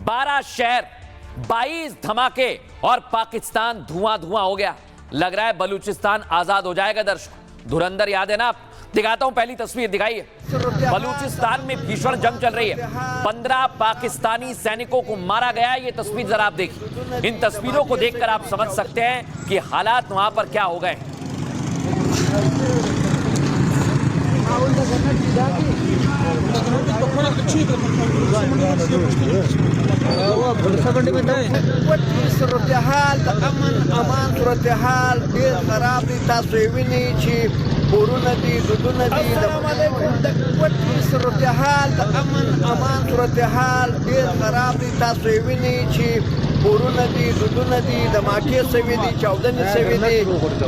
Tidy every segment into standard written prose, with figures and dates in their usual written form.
12 शहर, 22 धमाके और पाकिस्तान धुआं धुआं हो गया। लग रहा है बलूचिस्तान आजाद हो जाएगा। दर्शक, धुरंधर याद है ना? आप दिखाता हूं, पहली तस्वीर दिखाइए। बलूचिस्तान में भीषण जंग चल रही है। 15 पाकिस्तानी सैनिकों को मारा गया है। ये तस्वीर जरा आप देखिए। इन तस्वीरों को देखकर आप समझ सकते हैं कि हालात वहां पर क्या हो गए। सूरत हाल अमन अमान सूरत हाल खराब बोरू नदी दुदू नदी सूरत हाल अमन अमान सूरत हाल खराब बोरू नदी दुदू नदी धमाके सवी दी चौदह सवी दी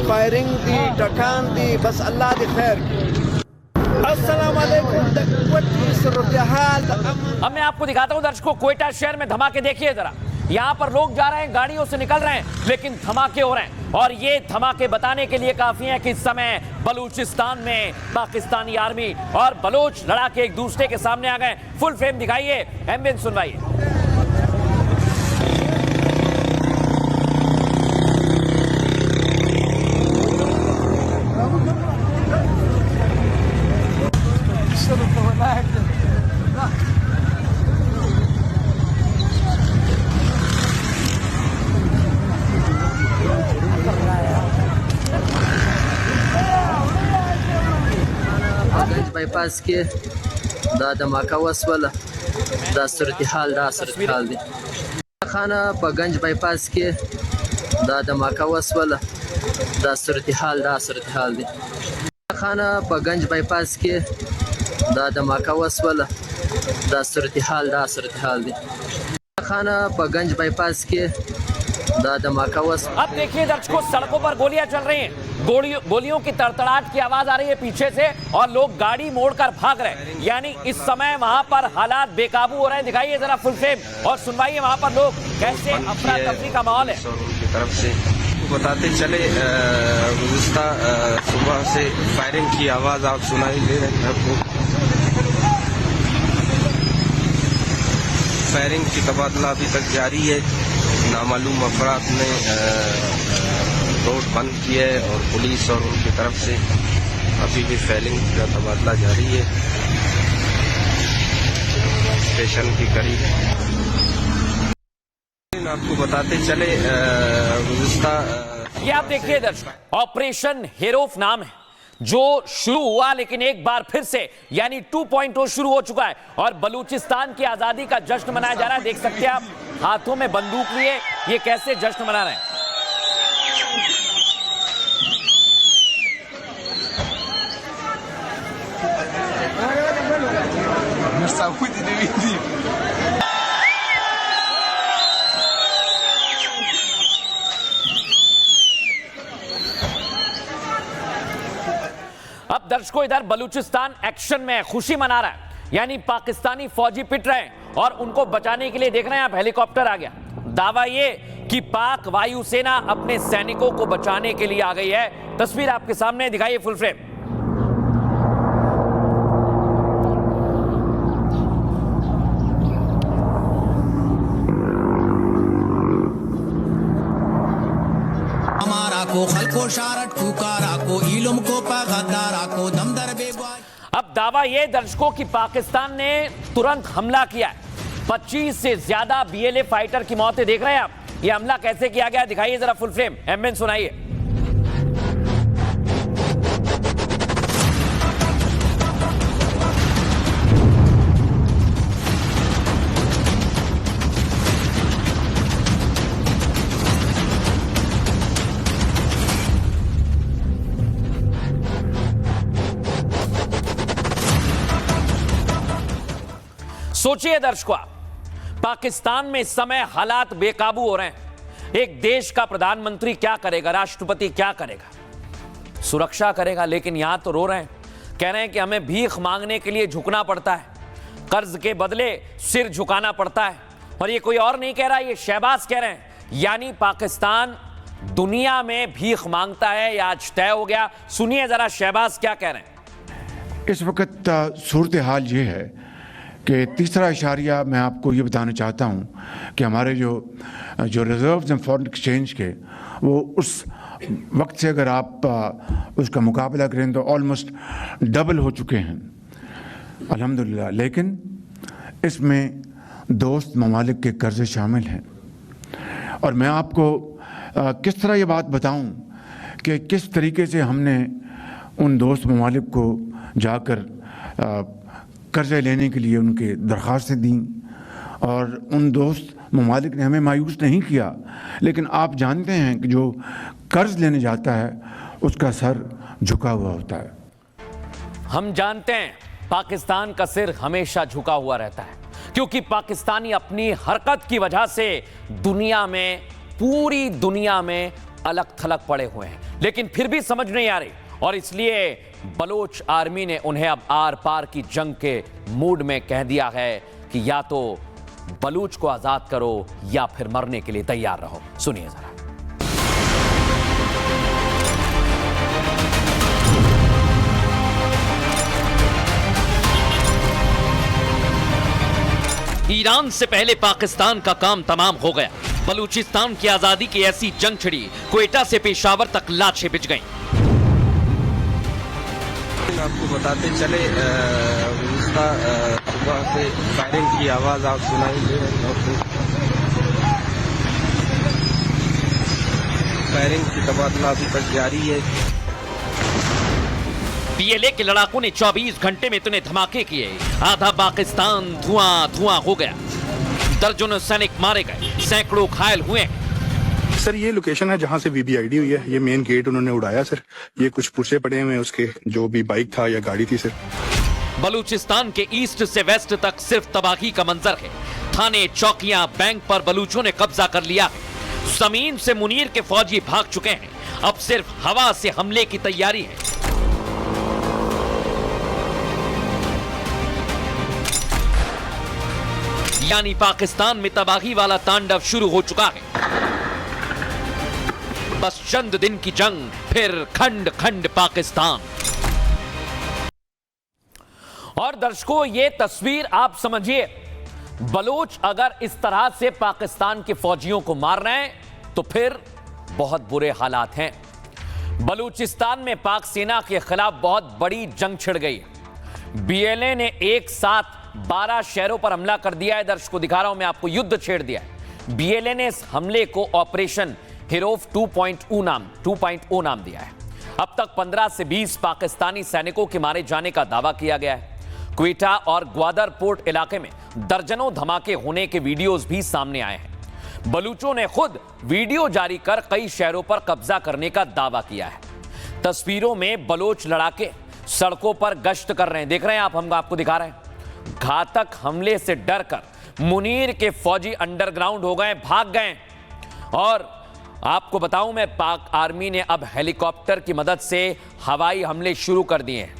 फायरिंग दी टकान दी बस अल्लाह दी खैर की। अब मैं आपको दिखाता हूं दर्शकों, क्वेटा शहर में धमाके देखिए जरा। यहां पर लोग जा रहे हैं, गाड़ियों से निकल रहे हैं, लेकिन धमाके हो रहे हैं। और ये धमाके बताने के लिए काफी हैं कि इस समय बलूचिस्तान में पाकिस्तानी आर्मी और बलोच लड़ाके एक दूसरे के सामने आ गए। फुल फ्रेम दिखाइए, एम्बियंस सुनवाइए। बाईपास के दा धमाका वसवला दा सूरत हाल दी खाना पर गंज बाईपास के दा धमाका वसवला दा सूरत हाल दी खाना पर गंज बाईपास के दा धमाका वसवला दा सूरत हाल दी खाना पर गंज बाईपास के दा धमाका वस। अब देखिए दर्शकों, सड़कों पर गोलियां चल रही हैं। गोलियों की तड़तड़ाहट की आवाज आ रही है पीछे से और लोग गाड़ी मोड़कर भाग रहे हैं। यानी इस समय वहां पर हालात बेकाबू हो रहे हैं। दिखाइए जरा फुल फ्रेम और सुनवाइए वहां पर लोग कैसे अफरा तफरी का माहौल है। उनकी तरफ से बताते चले, गुज़िश्ता सुबह से फायरिंग की आवाज आप सुनाई दे रहे हैं आपको। फायरिंग की तबादला अभी तक जारी है। नामालूम अफराद ने रोड बंद किया है और पुलिस और उनकी तरफ से अभी भी फायरिंग का तबादला जारी है स्टेशन के करीब। आपको बताते चले, ये आप देखिए दर्शक, ऑपरेशन हेरोफ नाम है जो शुरू हुआ, लेकिन एक बार फिर से यानी 2.0 शुरू हो चुका है और बलूचिस्तान की आजादी का जश्न मनाया जा रहा है। देख सकते हैं आप, हाथों में बंदूक लिए ये कैसे जश्न मना रहे हैं। अब दर्शकों, इधर बलूचिस्तान एक्शन में खुशी मना रहा है। यानी पाकिस्तानी फौजी पिट रहे हैं और उनको बचाने के लिए देख रहे हैं आप, हेलीकॉप्टर आ गया। दावा ये कि पाक वायुसेना अपने सैनिकों को बचाने के लिए आ गई है। तस्वीर आपके सामने दिखाइए फुल फ्रेम। हमारा को खलको शारट पुकारा को इलम को पगदारा को दमदर बेगवा। अब दावा ये दर्शकों की पाकिस्तान ने तुरंत हमला किया है। 25 से ज्यादा बीएलए फाइटर की मौतें देख रहे हैं आप। ये हमला कैसे किया गया दिखाइए जरा फुल फ्रेम, एम्बियंस सुनाइए। सोचिए दर्शकों, पाकिस्तान में इस समय हालात बेकाबू हो रहे हैं। एक देश का प्रधानमंत्री क्या करेगा, राष्ट्रपति क्या करेगा? सुरक्षा करेगा, लेकिन यहां तो रो रहे हैं, कह रहे हैं कि हमें भीख मांगने के लिए झुकना पड़ता है, कर्ज के बदले सिर झुकाना पड़ता है। और ये कोई और नहीं कह रहा, ये शहबाज कह रहे हैं। यानी पाकिस्तान दुनिया में भीख मांगता है, या आज तय हो गया। सुनिए जरा शहबाज क्या कह रहे हैं। इस वक्त सूरत हाल ये है कि तीसरा इशारिया मैं आपको ये बताना चाहता हूँ कि हमारे जो रिजर्व्स हैं फॉरेन एक्सचेंज के, वो उस वक्त से अगर आप उसका मुकाबला करें तो ऑलमोस्ट डबल हो चुके हैं अल्हम्दुलिल्लाह। लेकिन इसमें दोस्त ममालिक के कर्ज़े शामिल हैं। और मैं आपको किस तरह ये बात बताऊं कि किस तरीके से हमने उन दोस्त ममालिक को जाकर कर्ज़े लेने के लिए उनके दरख्वास्तें दी, और उन दोस्त ममालिक ने हमें मायूस नहीं किया। लेकिन आप जानते हैं कि जो कर्ज़ लेने जाता है उसका सर झुका हुआ होता है। हम जानते हैं पाकिस्तान का सिर हमेशा झुका हुआ रहता है, क्योंकि पाकिस्तानी अपनी हरकत की वजह से दुनिया में, पूरी दुनिया में अलग थलग पड़े हुए हैं, लेकिन फिर भी समझ नहीं आ रही। और इसलिए बलोच आर्मी ने उन्हें अब आर पार की जंग के मूड में कह दिया है कि या तो बलूच को आजाद करो या फिर मरने के लिए तैयार रहो। सुनिए जरा। ईरान से पहले पाकिस्तान का काम तमाम हो गया। बलूचिस्तान की आजादी की ऐसी जंग छिड़ी, क्वेटा से पेशावर तक लाशें बिछ गईं। आपको बताते चले उसका सुबह से फायरिंग की आवाज आप सुनाई दे रही है। फायरिंग की तबादला अभी तक जारी है। बीएलए के लड़ाकों ने 24 घंटे में इतने धमाके किए, आधा पाकिस्तान धुआं धुआं हो गया। दर्जनों सैनिक मारे गए, सैकड़ों घायल हुए। सर ये लोकेशन है जहां से वीबीआईडी हुई है। ये मेन गेट उन्होंने उड़ाया सर। ये कुछ पुर्जे पड़े हुए हैं उसके, जो भी बाइक था या गाड़ी थी सर। बलूचिस्तान के ईस्ट से वेस्ट तक सिर्फ तबाही का मंजर है। थाने, चौकियां, बैंक पर बलूचों ने कब्जा कर लिया है। जमीन से मुनीर के फौजी भाग चुके हैं, अब सिर्फ हवा से हमले की तैयारी है। यानी पाकिस्तान में तबाही वाला तांडव शुरू हो चुका है। बस चंद दिन की जंग, फिर खंड खंड पाकिस्तान। और दर्शकों, ये तस्वीर आप समझिए, बलोच अगर इस तरह से पाकिस्तान के फौजियों को मार रहे हैं तो फिर बहुत बुरे हालात हैं। बलूचिस्तान में पाक सेना के खिलाफ बहुत बड़ी जंग छिड़ गई है। बीएलए ने एक साथ 12 शहरों पर हमला कर दिया है। दर्शकों दिखा रहा हूं मैं आपको, युद्ध छेड़ दिया है। बीएलए ने इस हमले को ऑपरेशन हिरोफ 2.0 नाम दिया है। अब तक 15 से 20 पाकिस्तानी सैनिकों के मारे जाने का दावा किया गया है। क्वेटा और ग्वादर पोर्ट इलाके में दर्जनों धमाके होने के वीडियोस भी सामने आए हैं। बलूचों ने खुद वीडियो जारी कर कई शहरों पर कब्जा करने का दावा किया है। तस्वीरों में बलोच लड़ाके सड़कों पर गश्त कर रहे हैं, देख रहे हैं आप, हम आपको दिखा रहे हैं। घातक हमले से डरकर मुनीर के फौजी अंडरग्राउंड हो गए, भाग गए। और आपको बताऊं मैं, पाक आर्मी ने अब हेलीकॉप्टर की मदद से हवाई हमले शुरू कर दिए हैं।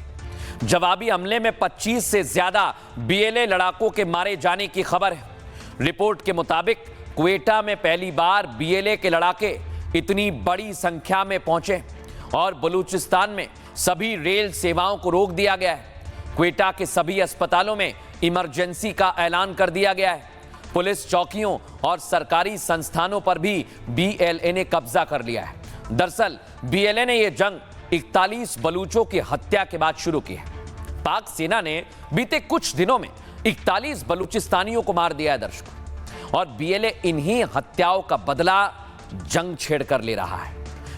जवाबी हमले में 25 से ज्यादा बीएलए लड़ाकों के मारे जाने की खबर है। रिपोर्ट के मुताबिक क्वेटा में पहली बार बीएलए के लड़ाके इतनी बड़ी संख्या में पहुंचे और बलूचिस्तान में सभी रेल सेवाओं को रोक दिया गया है। क्वेटा के सभी अस्पतालों में इमरजेंसी का ऐलान कर दिया गया है। पुलिस चौकियों और सरकारी संस्थानों पर भी बीएलए ने कब्जा कर लिया है। दरअसल बीएलए ने यह जंग 41 बलूचों की हत्या के बाद शुरू की है। पाक सेना ने बीते कुछ दिनों में 41 बलूचिस्तानियों को मार दिया है दर्शकों, और बीएलए इन्हीं हत्याओं का बदला जंग छेड़कर ले रहा है,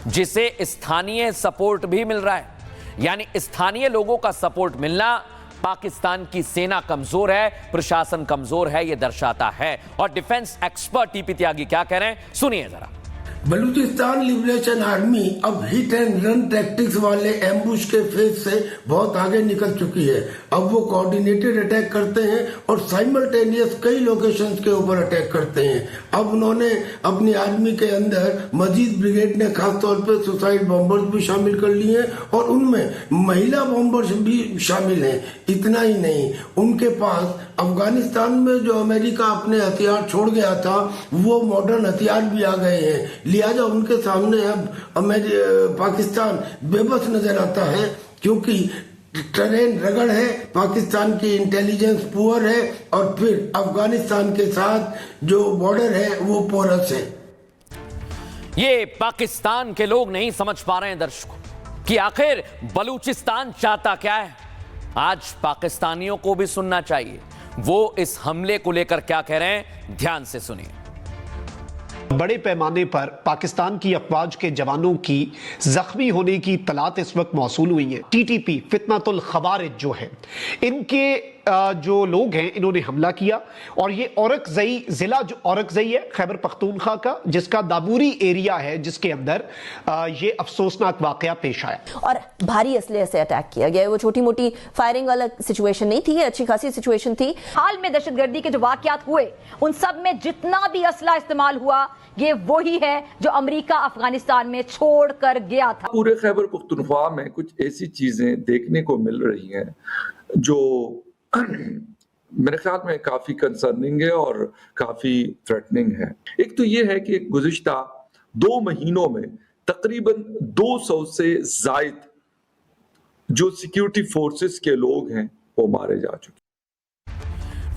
जिसे स्थानीय सपोर्ट भी मिल रहा है। यानी स्थानीय लोगों का सपोर्ट मिलना पाकिस्तान की सेना कमजोर है, प्रशासन कमजोर है, यह दर्शाता है। और डिफेंस एक्सपर्ट टीपी त्यागी क्या कह रहे हैं, सुनिए जरा। बलूचिस्तान लिबरेशन आर्मी अब हिट एंड रन टैक्टिक्स वाले एम्बुश के फेज से बहुत आगे निकल चुकी है। अब वो कोऑर्डिनेटेड अटैक करते हैं और साइमल्टेनियस कई लोकेशंस के ऊपर अटैक करते हैं। अब उन्होंने अपनी आर्मी के अंदर मजीद ब्रिगेड ने खासतौर पे सुसाइड बॉम्बर्स भी शामिल कर लिए हैं और उनमें महिला बॉम्बर्स भी शामिल हैं। इतना ही नहीं, उनके पास अफगानिस्तान में जो अमेरिका अपने हथियार छोड़ गया था वो मॉडर्न हथियार भी आ गए हैं। लिहाजा उनके सामने अब पाकिस्तान बेबस नजर आता है, क्योंकि ट्रेन रगड़ है, पाकिस्तान की इंटेलिजेंस पुअर है, और फिर अफगानिस्तान के साथ जो बॉर्डर है वो पोरस है। ये पाकिस्तान के लोग नहीं समझ पा रहे हैं दर्शकों कि आखिर बलूचिस्तान चाहता क्या है। आज पाकिस्तानियों को भी सुनना चाहिए, वो इस हमले को लेकर क्या कह रहे हैं, ध्यान से सुनिए। बड़े पैमाने पर पाकिस्तान की अफवाज के जवानों की जख्मी होने की तलात इस वक्त मौसूल हुई है। टीटीपी फितनतुल खवारिज जो है, इनके जो लोग हैं, इन्होंने हमला किया, और ये औरकजई जिला जो औरकजई है खैबर पख्तूनख्वा का, जिसका दाबूरी एरिया है, जिसके अंदर ये अफसोसनाक वाकया पेश आया और भारी असले से अटैक किया गया। वो छोटी मोटी फायरिंग वाला सिचुएशन नहीं थी, अच्छी खासी सिचुएशन थी। हाल में दहशतगर्दी के जो वाकयात हुए, उन सब में जितना भी असला इस्तेमाल हुआ, ये वही है जो अमेरिका अफगानिस्तान में छोड़ कर गया था। पूरे खैबर पख्तूनख्वा में कुछ ऐसी चीजें देखने को मिल रही हैं जो मेरे ख्याल में काफी कंसर्निंग है और काफी थ्रेटनिंग है। एक तो ये है कि गुज़िश्ता 2 महीनों में तकरीबन 200 से जायद जो सिक्योरिटी फोर्सेस के लोग हैं वो मारे जा चुके।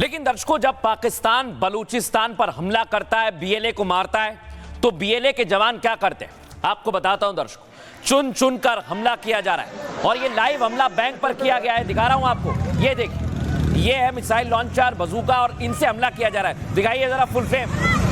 लेकिन दर्शकों, जब पाकिस्तान बलूचिस्तान पर हमला करता है, बीएलए को मारता है, तो बीएलए के जवान क्या करते हैं आपको बताता हूं दर्शकों। चुन चुन कर हमला किया जा रहा है, और ये लाइव हमला बैंक पर किया गया है, दिखा रहा हूं आपको। ये देखिए, ये है मिसाइल लॉन्चर, बजूका, और इनसे हमला किया जा रहा है। दिखाइए जरा फुल फ्रेम।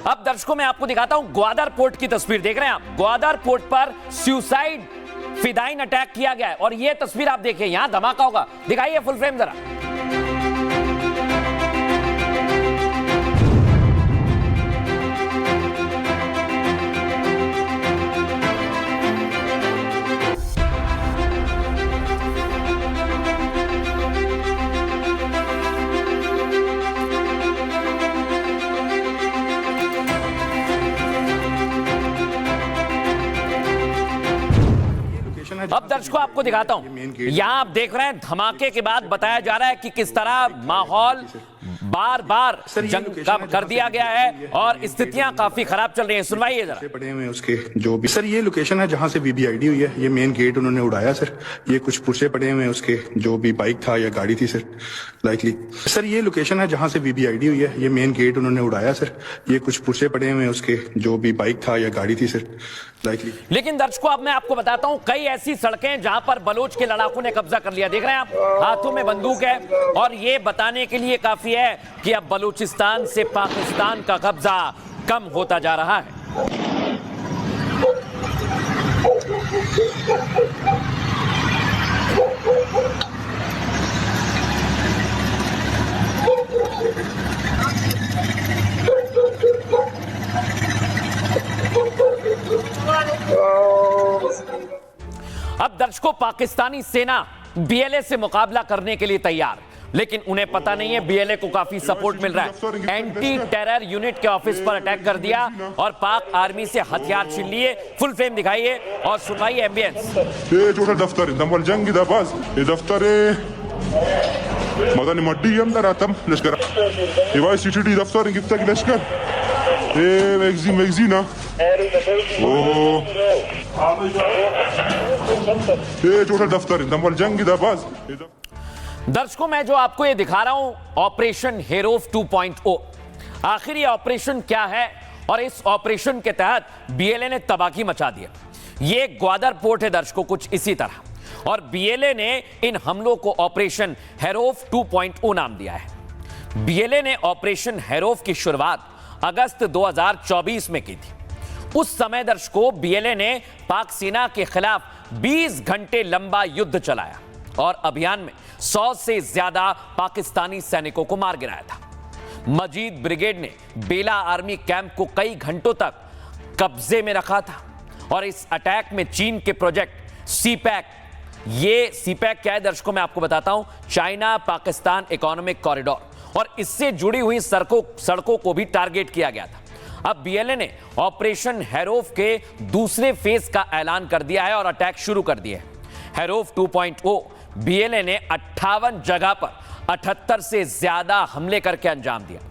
अब दर्शकों मैं आपको दिखाता हूं ग्वादर पोर्ट की तस्वीर। देख रहे हैं आप, ग्वादर पोर्ट पर सुसाइड फिदाइन अटैक किया गया है, और यह तस्वीर आप देखिए, यहां धमाका होगा। दिखाइए फुल फ्रेम जरा। अब दर्शकों आपको दिखाता हूं, यहां आप देख रहे हैं धमाके के बाद बताया जा रहा है कि किस तरह माहौल बार बार जंग कर दिया गया है और स्थितियां काफी खराब चल रही हैं। सुनवाइए जरा। पड़े हुए उसके जो भी सर, ये लोकेशन है जहां से वीबीआईडी हुई है, ये मेन गेट उन्होंने उड़ाया सर। ये कुछ पुर्से पड़े हुए हैं उसके, जो भी बाइक था या गाड़ी थी सर, लाइकली सर ये लोकेशन है जहां से वीबीआईडी हुई है, ये मेन गेट उन्होंने उड़ाया सर। ये कुछ पुर्से पड़े हुए हैं उसके, जो भी बाइक था या गाड़ी थी सर, लाइकली। लेकिन दर्शकों अब मैं आपको बताता हूं, कई ऐसी सड़कें जहां पर बलोच के लड़ाकों ने कब्जा कर लिया। देख रहे हैं आप, हाथों में बंदूक है, और ये बताने के लिए काफी है कि अब बलूचिस्तान से पाकिस्तान का कब्जा कम होता जा रहा है। अब दर्शकों, पाकिस्तानी सेना बीएलए से मुकाबला करने के लिए तैयार, लेकिन उन्हें पता नहीं है बीएलए को काफी सपोर्ट मिल रहा है। एंटी टेरर यूनिट के ऑफिस पर अटैक कर दिया और पाक आर्मी से हथियार छीन लिए। फुल फ्रेम दिखाइए और सुनाइए एम्बियंस। ये जो दफ्तर दमल जंग दबाज ये दफ्तर मदन मड्डी अंदर आतम लश्कर ये वाई सीटीडी दफ्तर गिफ्ता की लश्कर ये मैगजीना ओ ये जो दफ्तर दमल जंग दबाज। दर्शकों, मैं जो आपको ये दिखा रहा हूं, ऑपरेशन हेरोफ 2.0। आखिर ये ऑपरेशन क्या है, और इस ऑपरेशन के तहत बीएलए ने तबाही मचा दिया। ये ग्वादर पोर्ट है दर्शकों, कुछ इसी तरह, और बीएलए ने इन हमलों को ऑपरेशन हेरोफ 2.0 नाम दिया है। बीएलए ने ऑपरेशन हेरोफ की शुरुआत अगस्त 2024 में की थी। उस समय दर्शकों बीएलए ने पाक सेना के खिलाफ 20 घंटे लंबा युद्ध चलाया और अभियान में 100 से ज्यादा पाकिस्तानी सैनिकों को मार गिराया था। मजीद ब्रिगेड ने बेला आर्मी कैंप को कई घंटों तक कब्जे में रखा था, और इस अटैक में चीन के प्रोजेक्ट सीपैक, ये सीपैक क्या है दर्शकों मैं आपको बताता हूं, चाइना पाकिस्तान इकोनॉमिक कॉरिडोर, और इससे जुड़ी हुई सड़कों को भी टारगेट किया गया था। अब बीएलए ने ऑपरेशन हैरोफ के दूसरे फेज का ऐलान कर दिया है और अटैक शुरू कर दिए। हैरोफ 2.0 बीएलए ने 58 जगह पर 78 से ज्यादा हमले करके अंजाम दिया।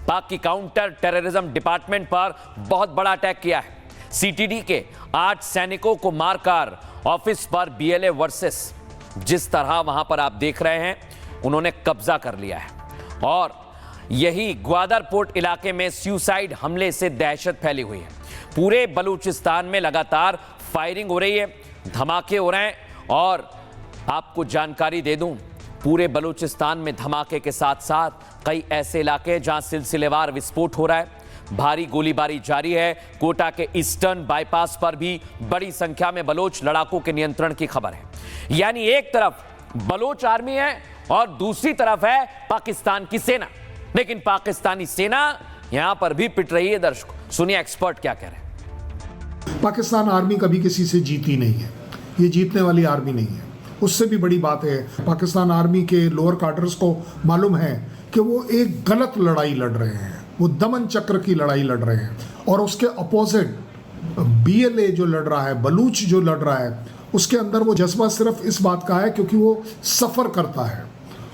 पाक की काउंटर टेररिज्म डिपार्टमेंट पर बहुत बड़ा अटैक किया है। सीटीडी के 8 सैनिकों को मारकर ऑफिस पर बीएलए वर्सेस जिस तरह वहां पर आप देख रहे हैं उन्होंने कब्जा कर लिया है। और यही ग्वादर पोर्ट इलाके में सुसाइड हमले से दहशत फैली हुई है। पूरे बलूचिस्तान में लगातार फायरिंग हो रही है, धमाके हो रहे हैं। और आपको जानकारी दे दूं, पूरे बलूचिस्तान में धमाके के साथ साथ कई ऐसे इलाके जहां सिलसिलेवार विस्फोट हो रहा है, भारी गोलीबारी जारी है। कोटा के ईस्टर्न बाईपास पर भी बड़ी संख्या में बलोच लड़ाकों के नियंत्रण की खबर है। यानी एक तरफ बलोच आर्मी है और दूसरी तरफ है पाकिस्तान की सेना। लेकिन पाकिस्तानी सेना यहां पर भी पिट रही है। दर्शकों सुनिए एक्सपर्ट क्या कह रहे हैं। पाकिस्तान आर्मी कभी किसी से जीती नहीं है, ये जीतने वाली आर्मी नहीं है। उससे भी बड़ी बात है, पाकिस्तान आर्मी के लोअर कार्डर्स को मालूम है कि वो एक गलत लड़ाई लड़ रहे हैं, वो दमन चक्र की लड़ाई लड़ रहे हैं। और उसके अपोजिट बीएलए जो लड़ रहा है, बलूच जो लड़ रहा है, उसके अंदर वो जज्बा सिर्फ इस बात का है क्योंकि वो सफ़र करता है।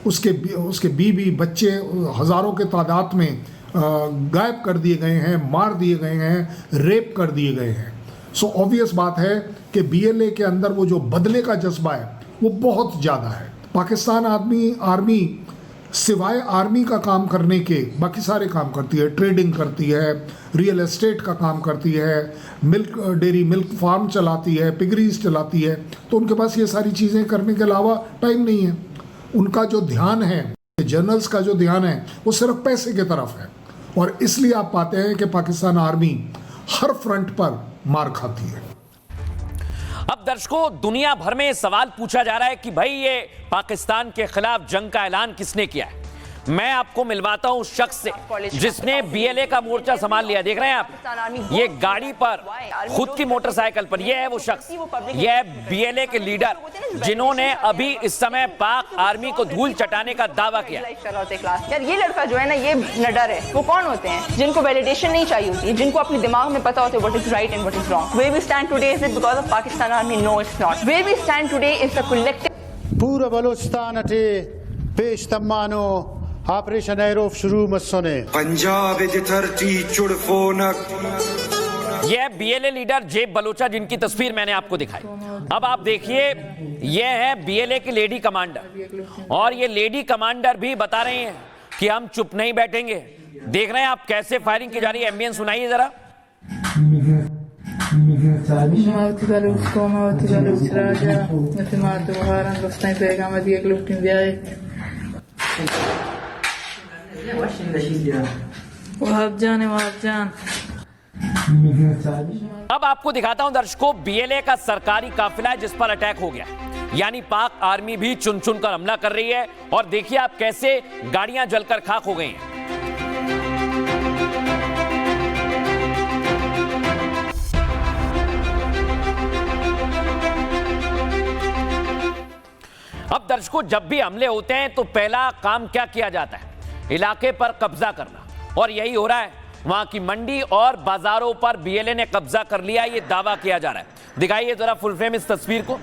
उसके बीवी बच्चे हज़ारों के तादाद में गायब कर दिए गए हैं, मार दिए गए हैं, रेप कर दिए गए हैं। सो ऑब्वियस बात है कि बीएलए के अंदर वो जो बदले का जज्बा है वो बहुत ज़्यादा है। पाकिस्तान आर्मी सिवाय आर्मी का काम करने के बाकी सारे काम करती है। ट्रेडिंग करती है, रियल एस्टेट का काम करती है, मिल्क फार्म चलाती है, पिगरीज चलाती है। तो उनके पास ये सारी चीज़ें करने के अलावा टाइम नहीं है। उनका जो ध्यान है, जनरल्स का जो ध्यान है, वो सिर्फ पैसे की तरफ है। और इसलिए आप पाते हैं कि पाकिस्तान आर्मी हर फ्रंट पर मार खाती है। अब दर्शकों दुनिया भर में सवाल पूछा जा रहा है कि भाई ये पाकिस्तान के खिलाफ जंग का ऐलान किसने किया है। मैं आपको मिलवाता हूं उस शख्स से जिसने बीएलए का मोर्चा संभाल लिया। देख रहे हैं आप, ये गाड़ी पर खुद की मोटरसाइकिल पर, ये है वो शख्स, ये है बीएलए के लीडर जिन्होंने अभी इस समय पाक आर्मी को धूल चटाने का दावा किया। यार ये लड़का जो है ना, ये नडर है। वो कौन होते हैं? जिनको वैलिडेशन नहीं चाहिए होती, जिनको अपने दिमाग में पता होता है what is right and what is wrong. Where we stand today is it because of Pakistan army? No it's not. Where we stand today is the collective. पूरा बलूचिस्तान अटे पेश तमानो ऑपरेशन हैरोफ शुरू मसने पंजाब दी धरती चुड़फोनक। यह बीएलए लीडर जेब बलोचा जिनकी तस्वीर मैंने आपको दिखाई। अब आप देखिए, यह है बीएलए की लेडी कमांडर और ये लेडी कमांडर भी बता रही हैं कि हम चुप नहीं बैठेंगे। देख रहे हैं आप कैसे फायरिंग की जा रही है। एम्बियंस सुनाइए जरा। अब आपको दिखाता हूं दर्शकों, बीएलए का सरकारी काफिला है जिस पर अटैक हो गया। यानी पाक आर्मी भी चुन चुन कर हमला कर रही है। और देखिए आप कैसे गाड़ियां जलकर खाक हो गई हैं। अब दर्शकों जब भी हमले होते हैं तो पहला काम क्या किया जाता है? इलाके पर कब्जा करना। और यही हो रहा है। वहां की मंडी और बाजारों पर बीएलए ने कब्जा कर लिया, ये दावा किया जा रहा है। दिखाइए जरा फुल फ्रेम इस तस्वीर को।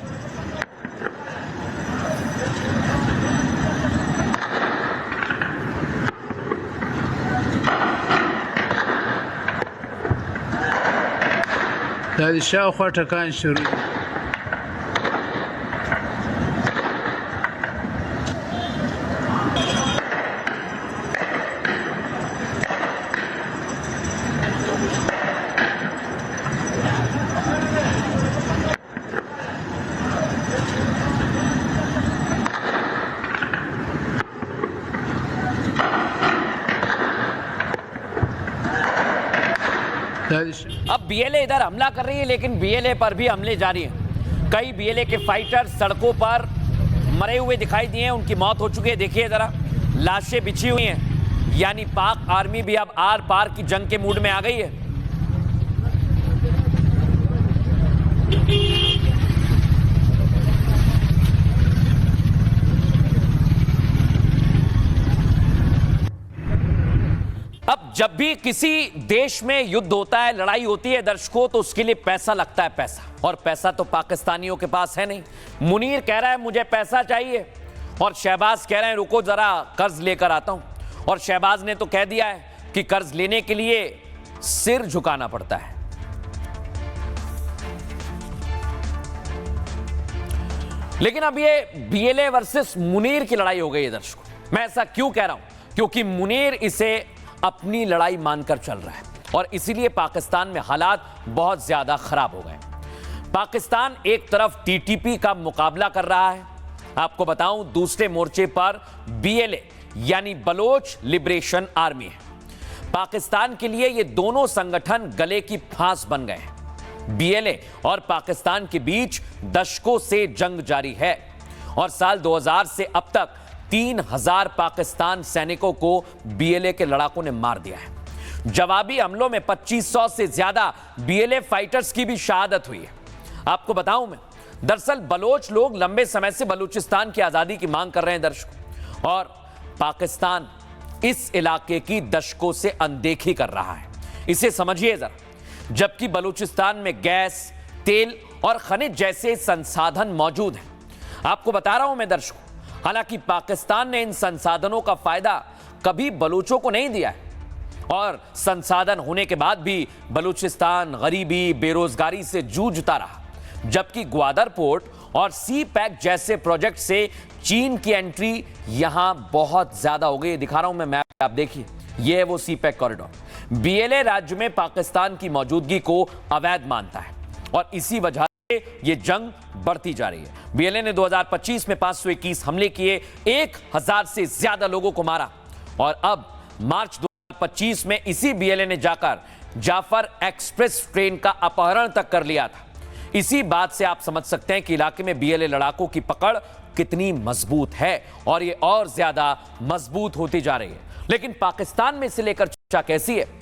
शाह ठकान शुरू। अब बीएलए इधर हमला कर रही है लेकिन बीएलए पर भी हमले जारी हैं। कई बीएलए के फाइटर सड़कों पर मरे हुए दिखाई दिए हैं, उनकी मौत हो चुकी है। देखिए जरा, लाशें बिछी हुई हैं। यानी पाक आर्मी भी अब आर पार की जंग के मूड में आ गई है। अब जब भी किसी देश में युद्ध होता है, लड़ाई होती है दर्शकों, तो उसके लिए पैसा लगता है, पैसा। और पैसा तो पाकिस्तानियों के पास है नहीं। मुनीर कह रहा है मुझे पैसा चाहिए, और शहबाज कह रहे हैं रुको जरा कर्ज लेकर आता हूं। और शहबाज ने तो कह दिया है कि कर्ज लेने के लिए सिर झुकाना पड़ता है। लेकिन अब ये बीएलए वर्सेस मुनीर की लड़ाई हो गई है दर्शकों। मैं ऐसा क्यों कह रहा हूं? क्योंकि मुनीर इसे अपनी लड़ाई मानकर चल रहा है, और इसीलिए पाकिस्तान में हालात बहुत ज्यादा खराब हो गए। पाकिस्तान एक तरफ टीटीपी का मुकाबला कर रहा है, आपको बताऊं दूसरे मोर्चे पर बीएलए यानी बलोच लिबरेशन आर्मी है। पाकिस्तान के लिए ये दोनों संगठन गले की फांस बन गए हैं। बीएलए और पाकिस्तान के बीच दशकों से जंग जारी है, और साल 2000 से अब तक 3000 पाकिस्तान सैनिकों को बीएलए के लड़ाकों ने मार दिया है। जवाबी हमलों में 2500 से ज्यादा बीएलए फाइटर्स की भी शहादत हुई है। आपको बताऊं मैं, दरअसल बलोच लोग लंबे समय से बलूचिस्तान की आजादी की मांग कर रहे हैं दर्शकों, और पाकिस्तान इस इलाके की दशकों से अनदेखी कर रहा है। इसे समझिए जरा। जबकि बलूचिस्तान में गैस, तेल और खनिज जैसे संसाधन मौजूद हैं। आपको बता रहा हूं मैं दर्शकों, हालांकि पाकिस्तान ने इन संसाधनों का फायदा कभी बलूचों को नहीं दिया है, और संसाधन होने के बाद भी बलूचिस्तान गरीबी, बेरोजगारी से जूझता रहा। जबकि ग्वादर पोर्ट और सी पैक जैसे प्रोजेक्ट से चीन की एंट्री यहां बहुत ज्यादा हो गई। दिखा रहा हूं मैं मैप, आप देखिए, यह है वो सी पैक कॉरिडोर। बीएलए राज्य में पाकिस्तान की मौजूदगी को अवैध मानता है, और इसी वजह से यह जंग बढ़ती जा रही है। बीएलए ने 2025 में 521 हमले किए, 1000 से ज्यादा लोगों को मारा, और अब मार्च 2025 में इसी बीएलए ने जाकर जाफर एक्सप्रेस ट्रेन का अपहरण तक कर लिया था। इसी बात से आप समझ सकते हैं कि इलाके में बीएलए लड़ाकों की पकड़ कितनी मजबूत है, और ये और ज्यादा मजबूत होती जा रही है। लेकिन पाकिस्तान में इसे लेकर चर्चा कैसी है,